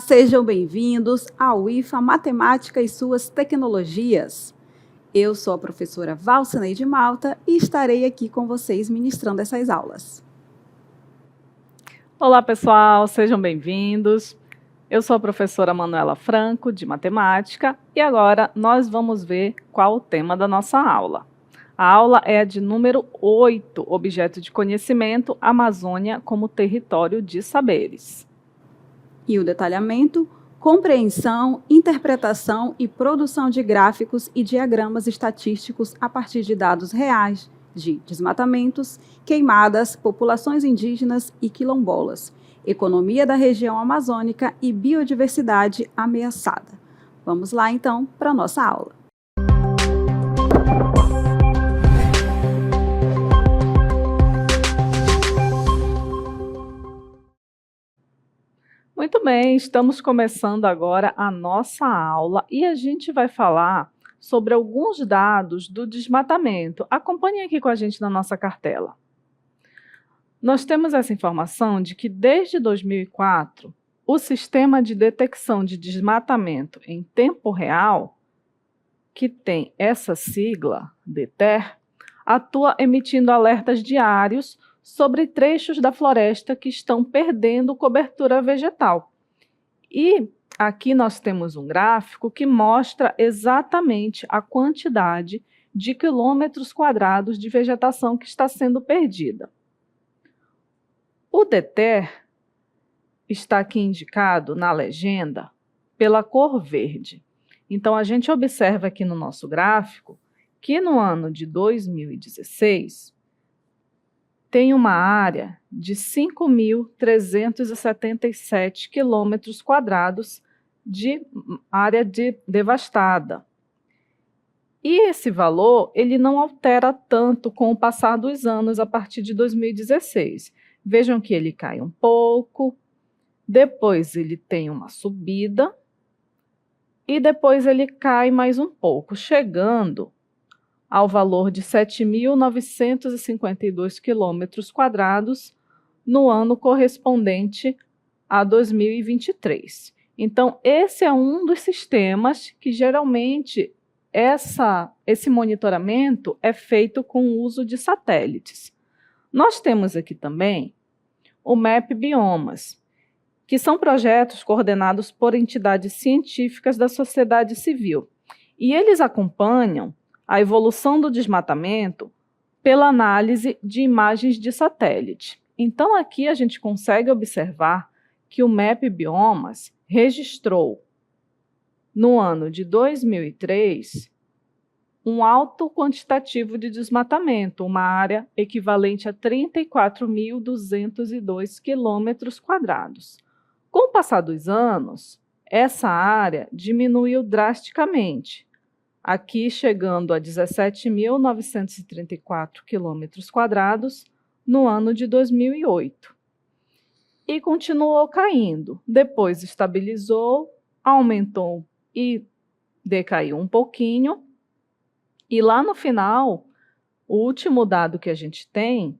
sejam bem-vindos ao IFA Matemática e suas tecnologias. Eu sou a professora Valcineide Malta e estarei aqui com vocês ministrando essas aulas. Olá, pessoal, sejam bem-vindos. Eu sou a professora Manuela Franco, de Matemática, e agora nós vamos ver qual o tema da nossa aula. A aula é a de número 8, Objeto de Conhecimento, Amazônia como Território de Saberes. E o detalhamento, compreensão, interpretação e produção de gráficos e diagramas estatísticos a partir de dados reais de desmatamentos, queimadas, populações indígenas e quilombolas, economia da região amazônica e biodiversidade ameaçada. Vamos lá, então, para a nossa aula. Muito bem, estamos começando agora a nossa aula e a gente vai falar sobre alguns dados do desmatamento. Acompanhem aqui com a gente na nossa cartela. Nós temos essa informação de que desde 2004, o Sistema de Detecção de Desmatamento em Tempo Real, que tem essa sigla, DETER, atua emitindo alertas diários sobre trechos da floresta que estão perdendo cobertura vegetal. E aqui nós temos um gráfico que mostra exatamente a quantidade de quilômetros quadrados de vegetação que está sendo perdida. O DETER está aqui indicado na legenda pela cor verde. Então, a gente observa aqui no nosso gráfico que no ano de 2016, tem uma área de 5.377 quilômetros quadrados de área devastada. E esse valor, ele não altera tanto com o passar dos anos a partir de 2016. Vejam que ele cai um pouco, depois ele tem uma subida, e depois ele cai mais um pouco, chegando ao valor de 7.952 quilômetros quadrados no ano correspondente a 2023. Então, esse é um dos sistemas que geralmente esse monitoramento é feito com o uso de satélites. Nós temos aqui também o MAP Biomas, que são projetos coordenados por entidades científicas da sociedade civil, e eles acompanham a evolução do desmatamento pela análise de imagens de satélite. Então, aqui a gente consegue observar que o MAP Biomas registrou, no ano de 2003, um alto quantitativo de desmatamento, uma área equivalente a 34.202 quilômetros quadrados. Com o passar dos anos, essa área diminuiu drasticamente, aqui chegando a 17.934 quilômetros quadrados no ano de 2008. E continuou caindo, depois estabilizou, aumentou e decaiu um pouquinho. E lá no final, o último dado que a gente tem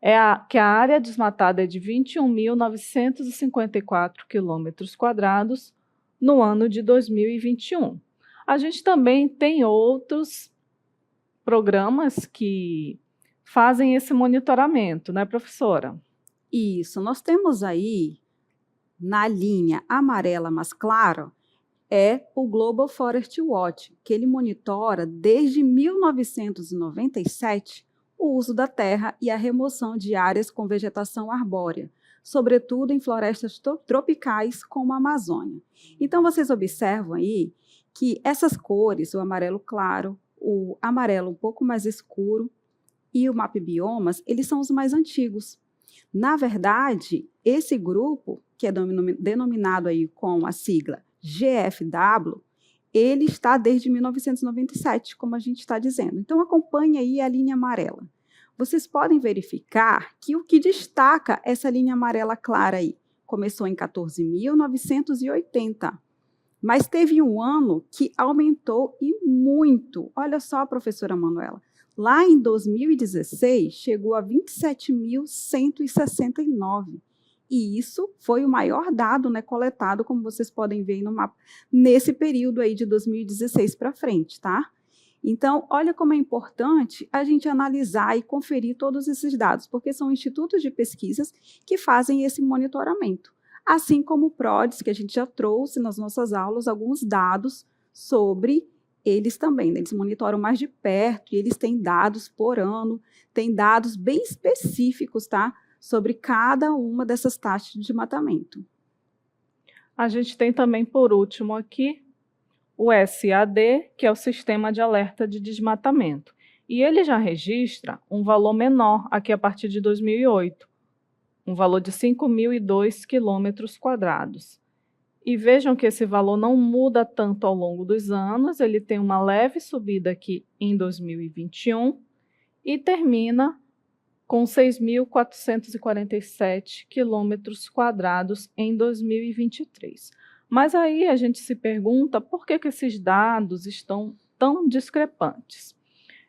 é que a área desmatada é de 21.954 quilômetros quadrados no ano de 2021. A gente também tem outros programas que fazem esse monitoramento, né, professora? Isso, nós temos aí, na linha amarela mais clara, é o Global Forest Watch, que ele monitora desde 1997 o uso da terra e a remoção de áreas com vegetação arbórea, sobretudo em florestas tropicais como a Amazônia. Então, vocês observam aí que essas cores, o amarelo claro, o amarelo um pouco mais escuro e o MAP Biomas, eles são os mais antigos. Na verdade, esse grupo, que é denominado aí com a sigla GFW, ele está desde 1997, como a gente está dizendo. Então, acompanhe aí a linha amarela. Vocês podem verificar que o que destaca essa linha amarela clara aí começou em 14.980. Mas teve um ano que aumentou e muito. Olha só, professora Manuela, lá em 2016 chegou a 27.169. E isso foi o maior dado, né, coletado, como vocês podem ver aí no mapa, nesse período aí de 2016 para frente, tá? Então, olha como é importante a gente analisar e conferir todos esses dados, porque são institutos de pesquisas que fazem esse monitoramento. Assim como o PRODES, que a gente já trouxe nas nossas aulas alguns dados sobre eles também, né? Eles monitoram mais de perto e eles têm dados por ano, têm dados bem específicos, tá? Sobre cada uma dessas taxas de desmatamento. A gente tem também, por último aqui, o SAD, que é o Sistema de Alerta de Desmatamento. E ele já registra um valor menor aqui a partir de 2008, um valor de 5.002 quilômetros quadrados. E vejam que esse valor não muda tanto ao longo dos anos, ele tem uma leve subida aqui em 2021 e termina com 6.447 quilômetros quadrados em 2023. Mas aí a gente se pergunta por que esses dados estão tão discrepantes.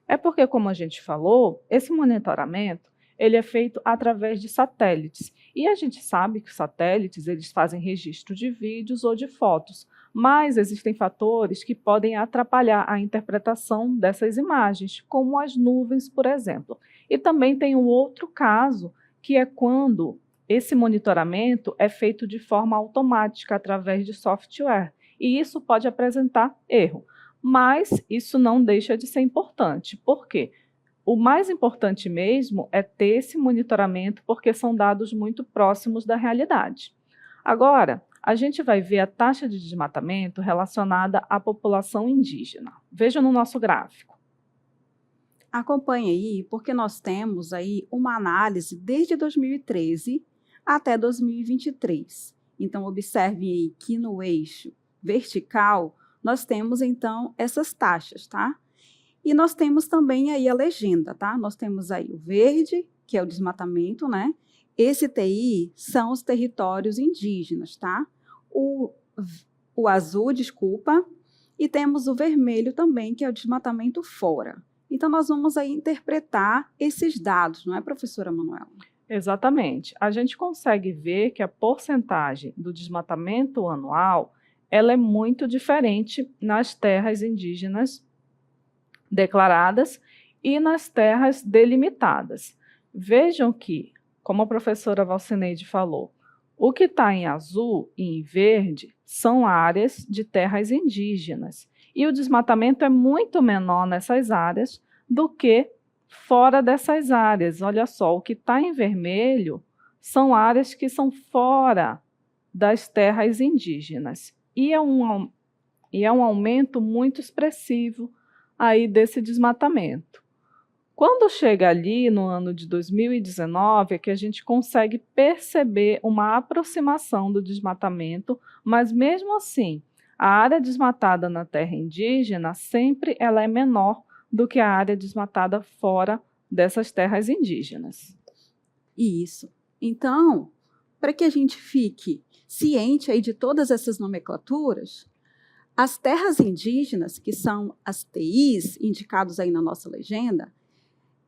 É porque, como a gente falou, esse monitoramento ele é feito através de satélites. E a gente sabe que os satélites eles fazem registro de vídeos ou de fotos, mas existem fatores que podem atrapalhar a interpretação dessas imagens, como as nuvens, por exemplo. E também tem um outro caso, que é quando esse monitoramento é feito de forma automática, através de software, e isso pode apresentar erro. Mas isso não deixa de ser importante. Por quê? O mais importante mesmo é ter esse monitoramento, porque são dados muito próximos da realidade. Agora, a gente vai ver a taxa de desmatamento relacionada à população indígena. Veja no nosso gráfico. Acompanhe aí, porque nós temos aí uma análise desde 2013 até 2023. Então, observe aí que no eixo vertical, nós temos, então, essas taxas, tá? E nós temos também aí a legenda, tá? Nós temos aí o verde, que é o desmatamento, né? Esse TI são os territórios indígenas, tá? O azul, desculpa, e temos o vermelho também, que é o desmatamento fora. Então, nós vamos aí interpretar esses dados, não é, professora Manuela? Exatamente. A gente consegue ver que a porcentagem do desmatamento anual ela é muito diferente nas terras indígenas declaradas e nas terras delimitadas. Vejam que, como a professora Valcineide falou, o que está em azul e em verde são áreas de terras indígenas, e o desmatamento é muito menor nessas áreas do que fora dessas áreas. Olha só, o que está em vermelho são áreas que são fora das terras indígenas, e é um aumento muito expressivo aí desse desmatamento. Quando chega ali no ano de 2019, é que a gente consegue perceber uma aproximação do desmatamento, mas mesmo assim, a área desmatada na terra indígena sempre ela é menor do que a área desmatada fora dessas terras indígenas. Isso. Então, para que a gente fique ciente aí de todas essas nomenclaturas, as terras indígenas, que são as TIs, indicados aí na nossa legenda,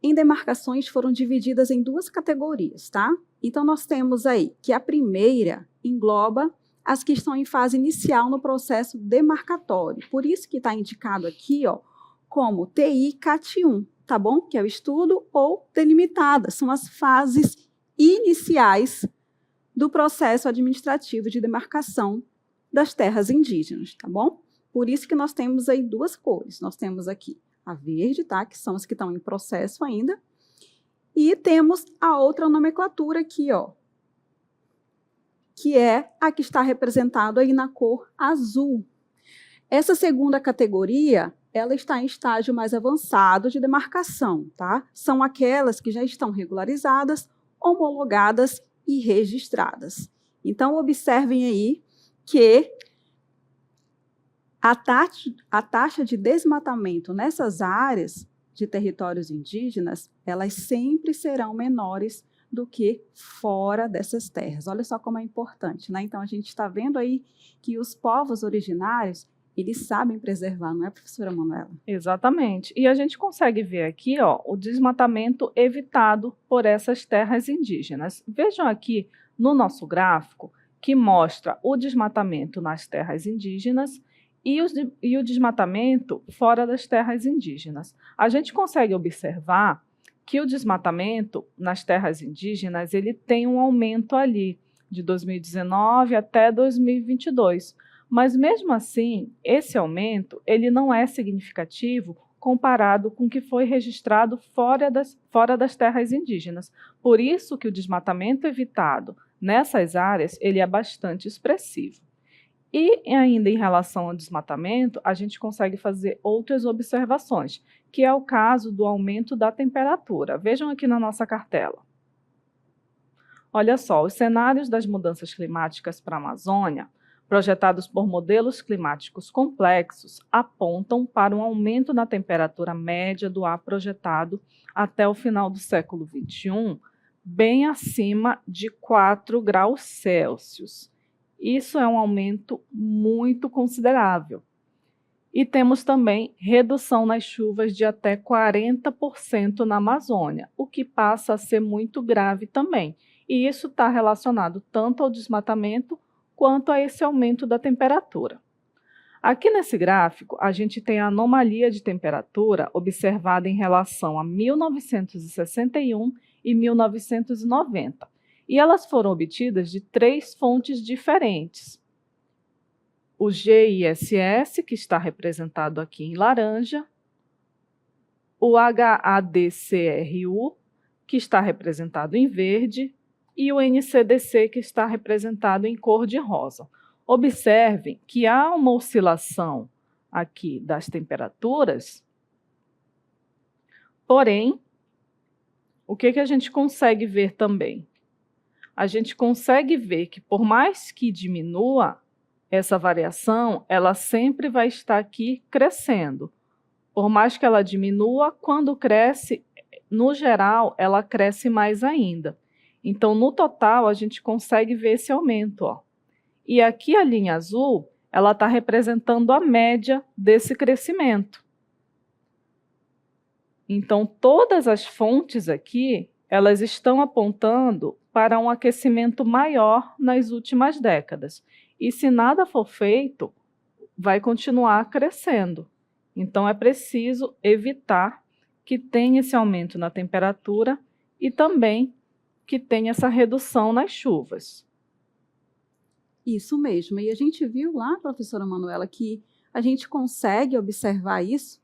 em demarcações foram divididas em duas categorias, tá? Então, nós temos aí que a primeira engloba as que estão em fase inicial no processo demarcatório. Por isso que está indicado aqui, ó, como TI CAT1, tá bom? Que é o estudo ou delimitada, são as fases iniciais do processo administrativo de demarcação das terras indígenas, tá bom? Por isso que nós temos aí duas cores. Nós temos aqui a verde, tá? Que são as que estão em processo ainda. E temos a outra nomenclatura aqui, ó, que é a que está representada aí na cor azul. Essa segunda categoria, ela está em estágio mais avançado de demarcação, tá? São aquelas que já estão regularizadas, homologadas e registradas. Então, observem aí que a taxa de desmatamento nessas áreas de territórios indígenas, elas sempre serão menores do que fora dessas terras. Olha só como é importante, né? Então, a gente está vendo aí que os povos originários, eles sabem preservar, não é, professora Manuela? Exatamente. E a gente consegue ver aqui, ó, o desmatamento evitado por essas terras indígenas. Vejam aqui no nosso gráfico, que mostra o desmatamento nas terras indígenas e o desmatamento fora das terras indígenas. A gente consegue observar que o desmatamento nas terras indígenas ele tem um aumento ali, de 2019 até 2022. Mas, mesmo assim, esse aumento ele não é significativo comparado com o que foi registrado fora das terras indígenas. Por isso que o desmatamento evitado nessas áreas ele é bastante expressivo. E ainda em relação ao desmatamento, a gente consegue fazer outras observações, que é o caso do aumento da temperatura. Vejam aqui na nossa cartela. Olha só, os cenários das mudanças climáticas para a Amazônia, projetados por modelos climáticos complexos, apontam para um aumento na temperatura média do ar projetado até o final do século XXI, bem acima de 4 graus Celsius. Isso é um aumento muito considerável. E temos também redução nas chuvas de até 40% na Amazônia, o que passa a ser muito grave também. E isso está relacionado tanto ao desmatamento quanto a esse aumento da temperatura. Aqui nesse gráfico, a gente tem a anomalia de temperatura observada em relação a 1961 e 1990. E elas foram obtidas de 3 fontes diferentes. O GISS, que está representado aqui em laranja, o HADCRU, que está representado em verde, e o NCDC, que está representado em cor de rosa. Observem que há uma oscilação aqui das temperaturas, porém, o que a gente consegue ver também? A gente consegue ver que, por mais que diminua essa variação, ela sempre vai estar aqui crescendo. Por mais que ela diminua, quando cresce, no geral, ela cresce mais ainda. Então, no total, a gente consegue ver esse aumento, ó. E aqui a linha azul, ela está representando a média desse crescimento. Então, todas as fontes aqui, elas estão apontando para um aquecimento maior nas últimas décadas. E se nada for feito, vai continuar crescendo. Então, é preciso evitar que tenha esse aumento na temperatura e também que tenha essa redução nas chuvas. Isso mesmo. E a gente viu lá, professora Manuela, que a gente consegue observar isso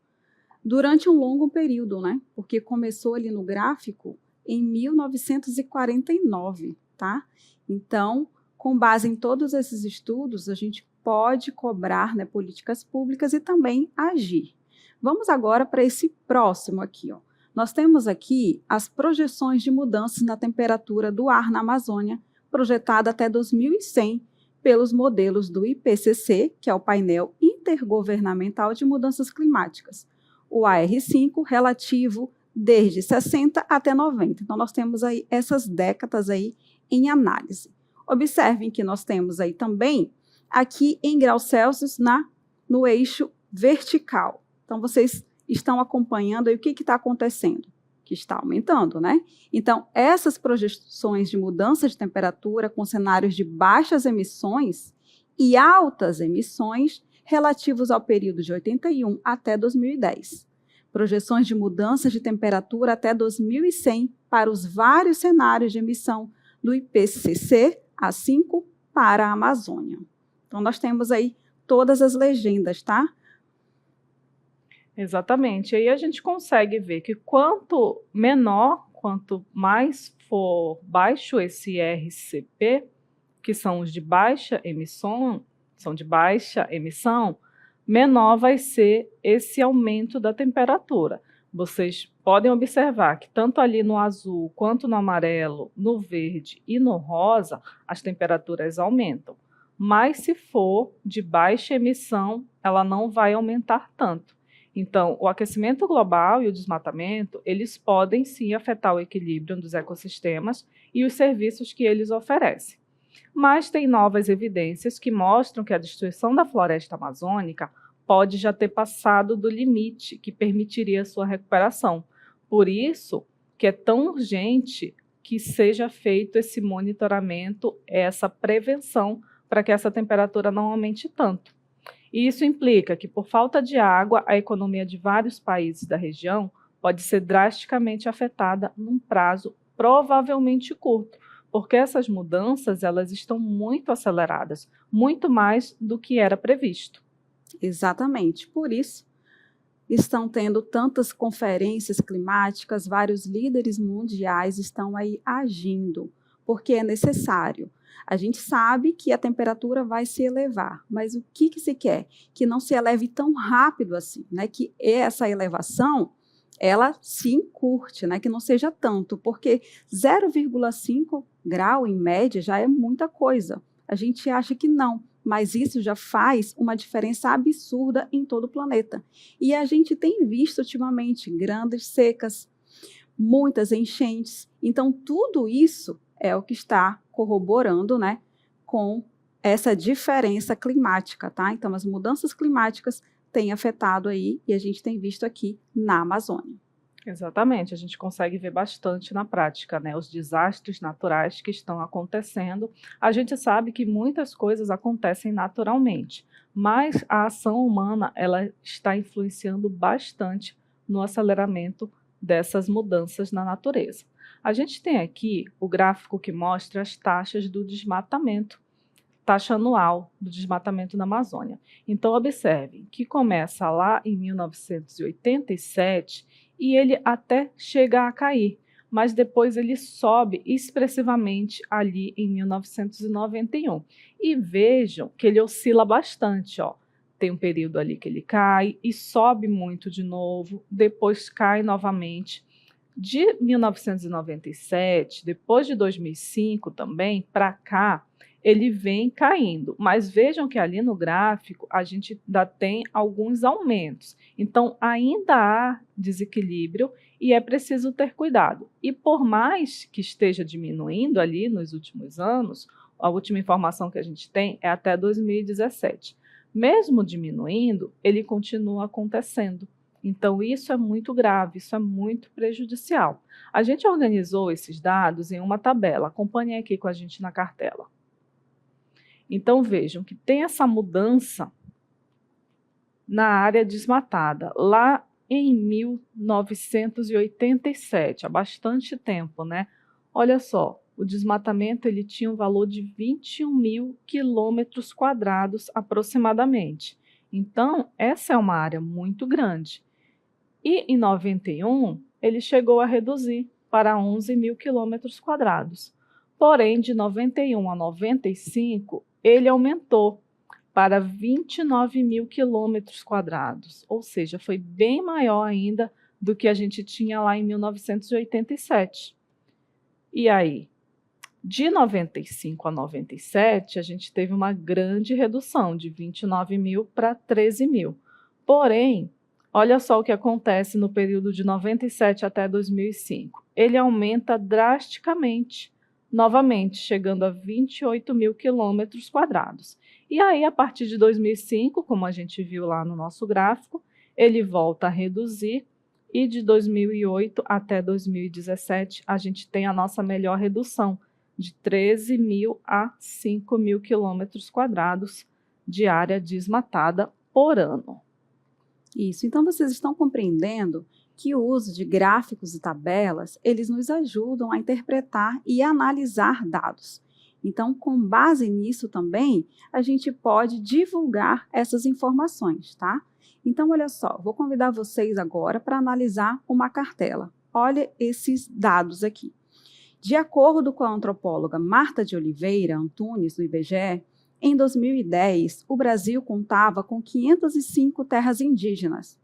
durante um longo período, né? Porque começou ali no gráfico em 1949, tá? Então, com base em todos esses estudos, a gente pode cobrar, né, políticas públicas e também agir. Vamos agora para esse próximo aqui, ó. Nós temos aqui as projeções de mudanças na temperatura do ar na Amazônia, projetada até 2100 pelos modelos do IPCC, que é o painel intergovernamental de mudanças climáticas, o AR5, relativo desde 60 até 90. Então, nós temos aí essas décadas aí em análise. Observem que nós temos aí também, aqui em graus Celsius, no eixo vertical. Então, vocês estão acompanhando aí o que está acontecendo, que está aumentando, né? Então, essas projeções de mudança de temperatura com cenários de baixas emissões e altas emissões relativos ao período de 81 até 2010. Projeções de mudanças de temperatura até 2100 para os vários cenários de emissão do IPCC A5 para a Amazônia. Então, nós temos aí todas as legendas, tá? Exatamente. E aí a gente consegue ver que quanto menor, quanto mais for baixo esse RCP, que são os de baixa emissão, menor vai ser esse aumento da temperatura. Vocês podem observar que tanto ali no azul, quanto no amarelo, no verde e no rosa, as temperaturas aumentam. Mas se for de baixa emissão, ela não vai aumentar tanto. Então, o aquecimento global e o desmatamento, eles podem sim afetar o equilíbrio dos ecossistemas e os serviços que eles oferecem. Mas tem novas evidências que mostram que a destruição da floresta amazônica pode já ter passado do limite que permitiria sua recuperação. Por isso que é tão urgente que seja feito esse monitoramento, essa prevenção, para que essa temperatura não aumente tanto. E isso implica que, por falta de água, a economia de vários países da região pode ser drasticamente afetada num prazo provavelmente curto, porque essas mudanças elas estão muito aceleradas, muito mais do que era previsto. Exatamente. Por isso, estão tendo tantas conferências climáticas, vários líderes mundiais estão aí agindo, porque é necessário. A gente sabe que a temperatura vai se elevar, mas o que se quer? Que não se eleve tão rápido assim, né? Que essa elevação, ela se encurte, né? Que não seja tanto, porque 0,5 grau em média já é muita coisa. A gente acha que não, mas isso já faz uma diferença absurda em todo o planeta. E a gente tem visto ultimamente grandes secas, muitas enchentes. Então, tudo isso é o que está corroborando, né, com essa diferença climática, tá? Então, as mudanças climáticas têm afetado aí, e a gente tem visto aqui na Amazônia. Exatamente, a gente consegue ver bastante na prática, né? Os desastres naturais que estão acontecendo. A gente sabe que muitas coisas acontecem naturalmente, mas a ação humana ela está influenciando bastante no aceleramento dessas mudanças na natureza. A gente tem aqui o gráfico que mostra as taxas do desmatamento, taxa anual do desmatamento na Amazônia. Então, observem que começa lá em 1987 e ele até chega a cair, mas depois ele sobe expressivamente ali em 1991. E vejam que ele oscila bastante, ó. Tem um período ali que ele cai e sobe muito de novo, depois cai novamente. De 1997, depois de 2005 também, para cá, ele vem caindo, mas vejam que ali no gráfico a gente ainda tem alguns aumentos, então ainda há desequilíbrio e é preciso ter cuidado. E por mais que esteja diminuindo ali nos últimos anos, a última informação que a gente tem é até 2017. Mesmo diminuindo, ele continua acontecendo. Então, isso é muito grave, isso é muito prejudicial. A gente organizou esses dados em uma tabela, acompanhem aqui com a gente na cartela. Então, vejam que tem essa mudança na área desmatada, lá em 1987, há bastante tempo, né? Olha só, o desmatamento ele tinha um valor de 21 mil quilômetros quadrados aproximadamente. Então, essa é uma área muito grande. E em 91, ele chegou a reduzir para 11 mil quilômetros quadrados. Porém, de 91 a 95, ele aumentou para 29 mil quilômetros quadrados, ou seja, foi bem maior ainda do que a gente tinha lá em 1987. E aí, de 95 a 97, a gente teve uma grande redução, de 29 mil para 13 mil. Porém, olha só o que acontece no período de 97 até 2005. Ele aumenta drasticamente, novamente, chegando a 28 mil quilômetros quadrados. E aí, a partir de 2005, como a gente viu lá no nosso gráfico, ele volta a reduzir e de 2008 até 2017, a gente tem a nossa melhor redução, de 13 mil a 5 mil quilômetros quadrados de área desmatada por ano. Isso, então vocês estão compreendendo que o uso de gráficos e tabelas, eles nos ajudam a interpretar e analisar dados. Então, com base nisso também, a gente pode divulgar essas informações, tá? Então, olha só, vou convidar vocês agora para analisar uma cartela. Olha esses dados aqui. De acordo com a antropóloga Marta de Oliveira Antunes, do IBGE, em 2010, o Brasil contava com 505 terras indígenas.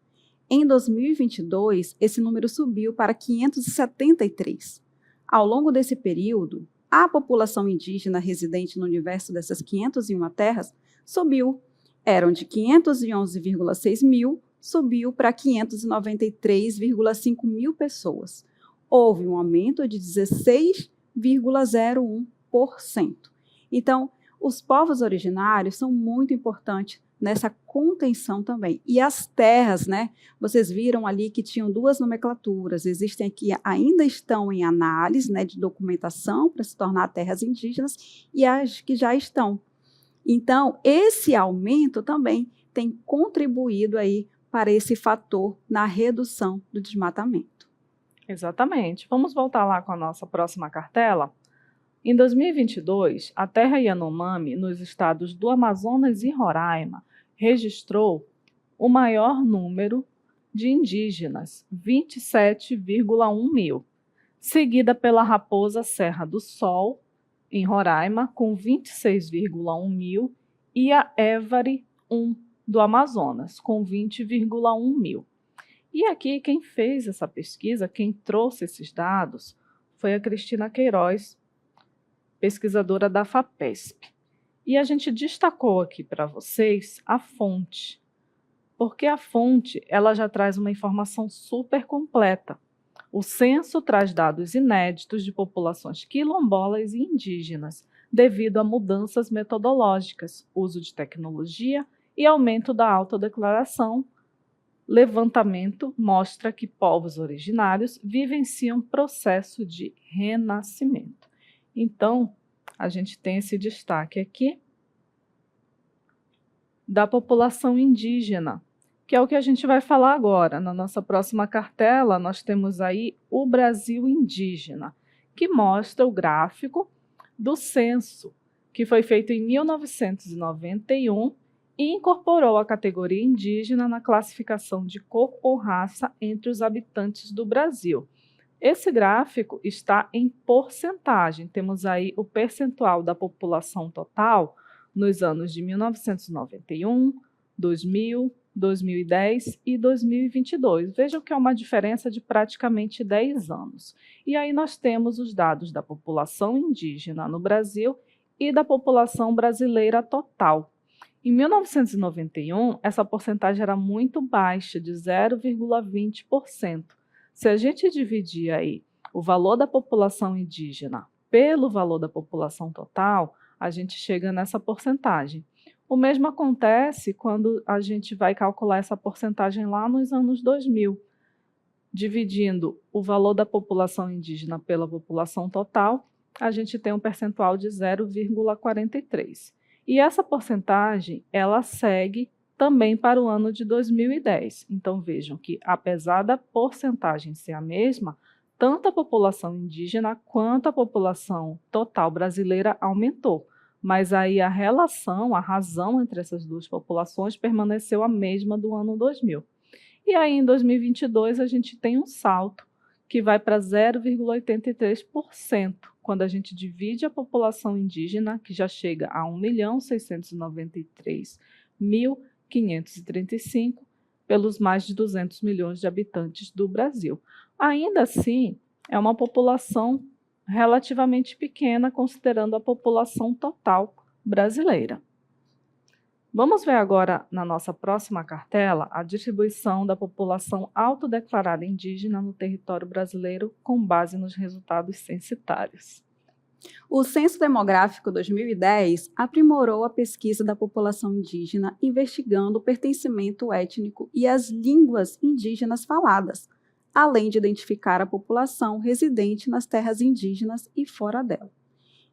Em 2022, esse número subiu para 573. Ao longo desse período, a população indígena residente no universo dessas 501 terras subiu. Eram de 511,6 mil, subiu para 593,5 mil pessoas. Houve um aumento de 16,01%. Então, os povos originários são muito importantes nessa contenção também. E as terras, né? Vocês viram ali que tinham duas nomenclaturas, existem aqui, ainda estão em análise, né, de documentação para se tornar terras indígenas, e as que já estão. Então, esse aumento também tem contribuído aí para esse fator na redução do desmatamento. Exatamente. Vamos voltar lá com a nossa próxima cartela? Em 2022, a terra Yanomami, nos estados do Amazonas e Roraima, registrou o maior número de indígenas, 27,1 mil, seguida pela Raposa Serra do Sol, em Roraima, com 26,1 mil, e a Évari 1 do Amazonas, com 20,1 mil. E aqui quem fez essa pesquisa, quem trouxe esses dados, foi a Cristina Queiroz, pesquisadora da FAPESP. E a gente destacou aqui para vocês a fonte, porque a fonte ela já traz uma informação super completa. O censo traz dados inéditos de populações quilombolas e indígenas, devido a mudanças metodológicas, uso de tecnologia e aumento da autodeclaração. Levantamento mostra que povos originários vivenciam processo de renascimento. Então, a gente tem esse destaque aqui da população indígena, que é o que a gente vai falar agora. Na nossa próxima cartela, nós temos aí o Brasil indígena, que mostra o gráfico do censo, que foi feito em 1991 e incorporou a categoria indígena na classificação de cor ou raça entre os habitantes do Brasil. Esse gráfico está em porcentagem. Temos aí o percentual da população total nos anos de 1991, 2000, 2010 e 2022. Vejam que é uma diferença de praticamente 10 anos. E aí nós temos os dados da população indígena no Brasil e da população brasileira total. Em 1991, essa porcentagem era muito baixa, de 0,20%. Se a gente dividir aí o valor da população indígena pelo valor da população total, a gente chega nessa porcentagem. O mesmo acontece quando a gente vai calcular essa porcentagem lá nos anos 2000. Dividindo o valor da população indígena pela população total, a gente tem um percentual de 0,43. E essa porcentagem, ela segue também para o ano de 2010. Então, vejam que, apesar da porcentagem ser a mesma, tanto a população indígena quanto a população total brasileira aumentou. Mas aí a relação, a razão entre essas duas populações permaneceu a mesma do ano 2000. E aí, em 2022, a gente tem um salto que vai para 0,83%, quando a gente divide a população indígena, que já chega a 1.693.535, pelos mais de 200 milhões de habitantes do Brasil. Ainda assim, é uma população relativamente pequena, considerando a população total brasileira. Vamos ver agora, na nossa próxima cartela, a distribuição da população autodeclarada indígena no território brasileiro com base nos resultados censitários. O Censo Demográfico 2010 aprimorou a pesquisa da população indígena, investigando o pertencimento étnico e as línguas indígenas faladas, além de identificar a população residente nas terras indígenas e fora dela.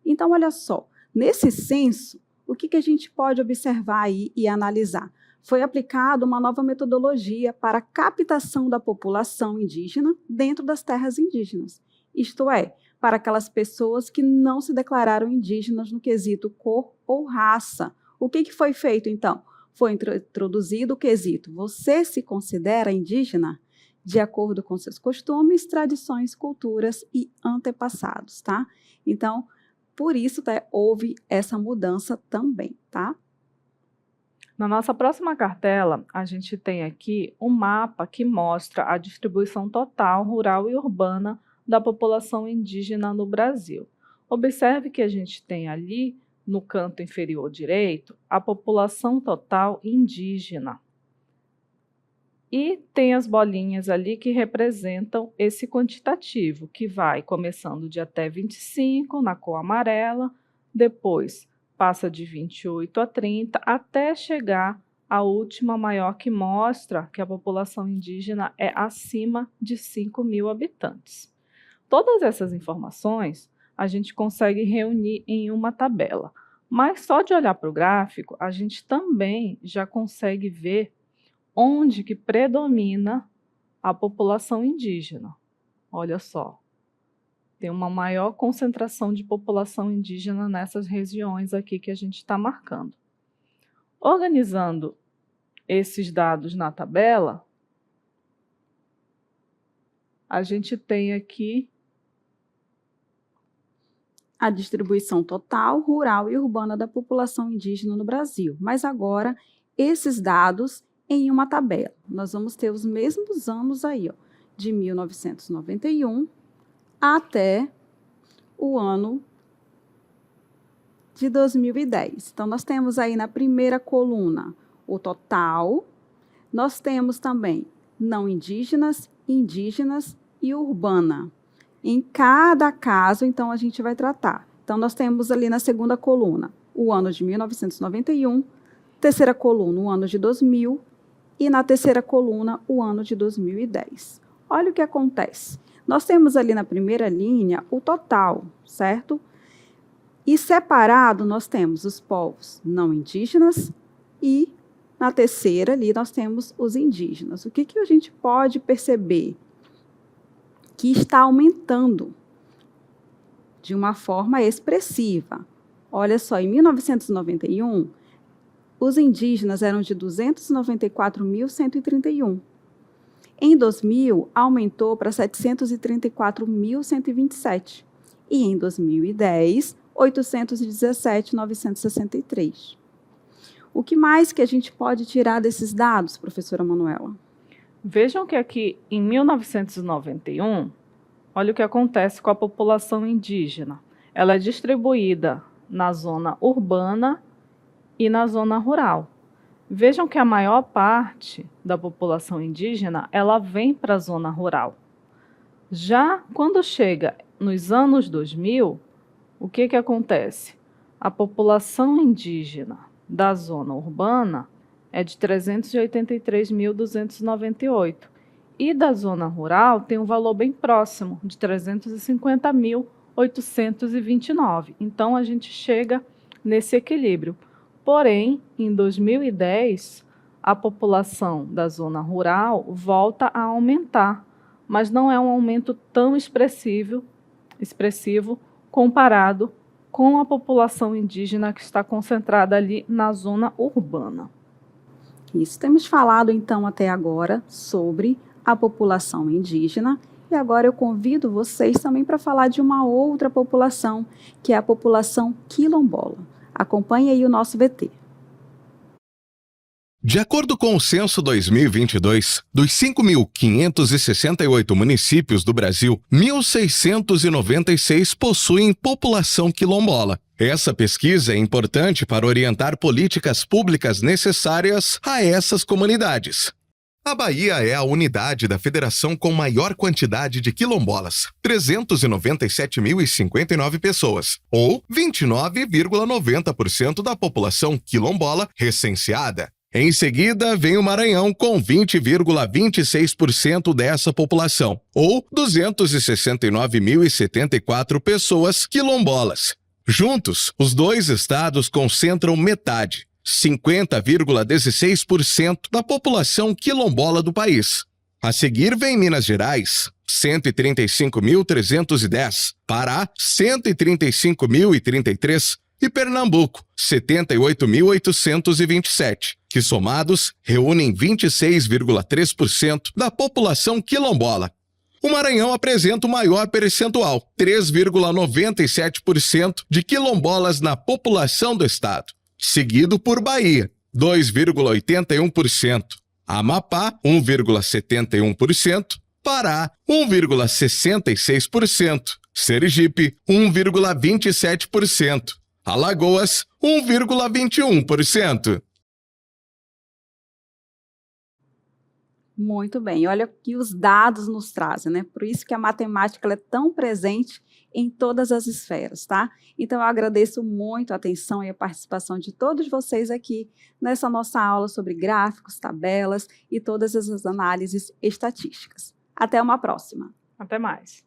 Então, olha só, nesse censo, o que a gente pode observar aí e analisar? Foi aplicada uma nova metodologia para a captação da população indígena dentro das terras indígenas, isto é, para aquelas pessoas que não se declararam indígenas no quesito cor ou raça. O que foi feito, então? Foi introduzido o quesito: você se considera indígena? De acordo com seus costumes, tradições, culturas e antepassados, tá? Então, por isso, houve essa mudança também, tá? Na nossa próxima cartela, a gente tem aqui um mapa que mostra a distribuição total, rural e urbana da população indígena no Brasil. Observe que a gente tem ali, no canto inferior direito, a população total indígena. E tem as bolinhas ali que representam esse quantitativo, que vai começando de até 25, na cor amarela, depois passa de 28 a 30, até chegar a última maior que mostra que a população indígena é acima de 5.000 habitantes. Todas essas informações a gente consegue reunir em uma tabela, mas só de olhar para o gráfico, a gente também já consegue ver onde que predomina a população indígena. Olha só, tem uma maior concentração de população indígena nessas regiões aqui que a gente está marcando. Organizando esses dados na tabela, a gente tem aqui a distribuição total, rural e urbana da população indígena no Brasil. Mas agora, esses dados em uma tabela. Nós vamos ter os mesmos anos aí, ó, de 1991 até o ano de 2010. Então, nós temos aí na primeira coluna o total, nós temos também não indígenas, indígenas e urbana. Em cada caso, então, a gente vai tratar. Então, nós temos ali na segunda coluna o ano de 1991, terceira coluna o ano de 2000 e na terceira coluna o ano de 2010. Olha o que acontece. Nós temos ali na primeira linha o total, certo? E separado nós temos os povos não indígenas e na terceira ali nós temos os indígenas. O que a gente pode perceber? Que está aumentando de uma forma expressiva. Olha só, em 1991, os indígenas eram de 294.131. Em 2000, aumentou para 734.127. E em 2010, 817.963. O que mais que a gente pode tirar desses dados, professora Manuela? Vejam que aqui em 1991, olha o que acontece com a população indígena. Ela é distribuída na zona urbana e na zona rural. Vejam que a maior parte da população indígena, ela vem para a zona rural. Já quando chega nos anos 2000, o que acontece? A população indígena da zona urbana é de 383.298. E da zona rural tem um valor bem próximo, de 350.829. Então, a gente chega nesse equilíbrio. Porém, em 2010, a população da zona rural volta a aumentar, mas não é um aumento tão expressivo comparado com a população indígena que está concentrada ali na zona urbana. Isso, temos falado então até agora sobre a população indígena e agora eu convido vocês também para falar de uma outra população, que é a população quilombola. Acompanhe aí o nosso VT. De acordo com o Censo 2022, dos 5.568 municípios do Brasil, 1.696 possuem população quilombola. Essa pesquisa é importante para orientar políticas públicas necessárias a essas comunidades. A Bahia é a unidade da federação com maior quantidade de quilombolas, 397.059 pessoas, ou 29,90% da população quilombola recenseada. Em seguida, vem o Maranhão com 20,26% dessa população, ou 269.074 pessoas quilombolas. Juntos, os dois estados concentram metade, 50,16% da população quilombola do país. A seguir vem Minas Gerais, 135.310, Pará, 135.033 e Pernambuco, 78.827, que somados reúnem 26,3% da população quilombola. O Maranhão apresenta o maior percentual, 3,97% de quilombolas na população do estado, seguido por Bahia, 2,81%, Amapá, 1,71%, Pará, 1,66%, Sergipe, 1,27%, Alagoas, 1,21%. Muito bem, olha o que os dados nos trazem, né? Por isso que a matemática ela é tão presente em todas as esferas, tá? Então, eu agradeço muito a atenção e a participação de todos vocês aqui nessa nossa aula sobre gráficos, tabelas e todas essas análises estatísticas. Até uma próxima. Até mais.